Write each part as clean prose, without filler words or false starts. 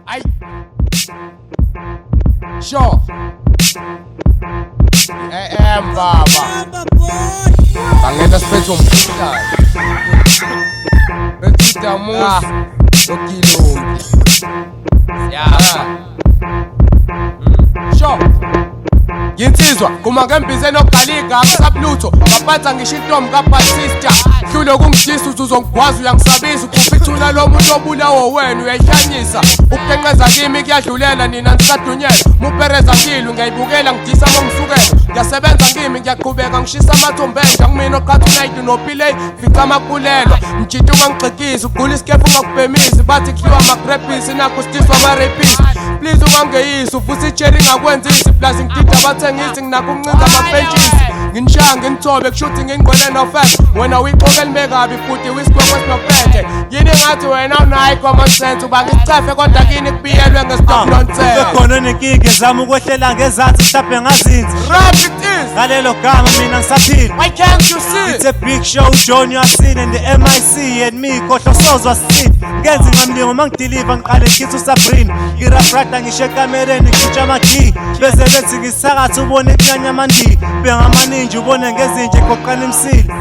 Ay. Sure. Baba. Bangena siphethe umkhuhlane. Bethudamusi. Okilongi. Siyaba. Sure. Yinsizwa kuma ngembize nogaliga akusabulutho ngaphatha ngisho intombi kaBaptista hlulo kungishisa uzongigwaza uyangisabisa ukuphithula lo muntu obulawo wena uyayihlanyisa ukuqenqeza kimi kuyadlulela nina nisadunyela mupereza kilo ngiyayibukela ngidisa mongisukela ngiyasebenza kimi ngiyaqhubeka ngishisa amathombenge angimina oqhathunayidi nopilay fica amakulelwa mjita ungangixekisi ugula isikefu ungakubhemisi bathi kudliwa amagrepisi nakho sitiswa amarepisi please ungangeyisi uvusa icherry ngakwenzisi plus ngidida abathengisi nginakho ukuncinza amapentshisi nginishaya nginithobe kushuthi ngingqwele nofefe wena uyiqoke lime kabi futhi wisikwekwesi nopete yini ngathi wena unayo common sense uba ngisicefe kodwa kini kubiyelwe nge-stop nonsense khona nenkinga ezama ukwehlela ngezansi mhlawumbe ngazinzi rap it is ngalelo gama mina ngisaphila why can't you see it's a big show John Yasin and the MIC and me khohlo sozwa sit ngenza ngamlingo mangideliver ngiqale ngithi uSabrina ngirafrada ngisho ekamereni ngishintsha amakey bese bethi ngisakatha ubone kunyanya amandi bengamaninja ubone ngezinje egoqana imsili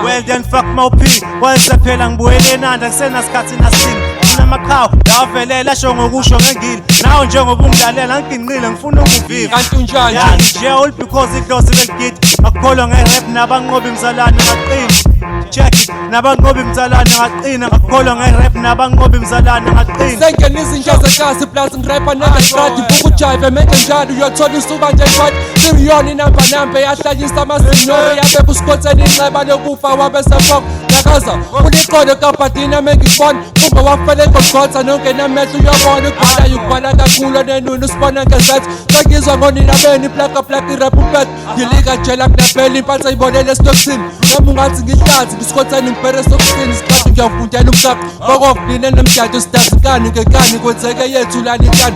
well then fuck my p wayese phela ngibuyele enanda kusenasikhathi nasini namaqhawe lavelela asho ngokusho ngengili nawo njengoba ungilalela ngiginqile ngifuna ukuviva kanti unjani nje all because idlozi beligidi akukholwa ngerap nabanqobi imzalane ngaqina check it nabanqobi imzalane ngaqina ngakukholwa ngerap nabanqobi imzalane ngaqina sengena izinja zekasi plus ngirapha nangestradi buku jive menze njalo uyothola isuka nje kodwa siriyoni namba yahlanyisa amasinore yabe buskotseni inxeba lokufa wabesefok yakaza uliqondo kabhadina mengibona kumbe wafele ngogqotha nongenamehlo uyabona ukubhala kakhulu nenunu sibona ngezethu sengizwa ngonina beni plaka irap upet ngilika jela kunabhela impatha ibonele esitoksini noma ungathi ngihlathi ngiskotheni ngibhere estoksini isikhathi ngiyafundela umsaqo kokokudine nemjado sidasikani ngekani kwenzeke yethu lani kani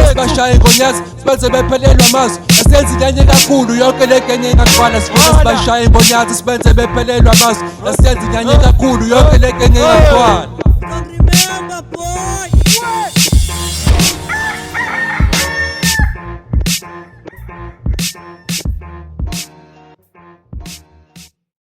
sibashaye ngonyazi sibenze bephelelwa amazwi asenzi kanye kakhulu yonke le genye ingaqala sifuna sibashaye ngonyazi sibenze bephelelwa amazwi asenzi kanye kakhulu yonke le genye ingaqala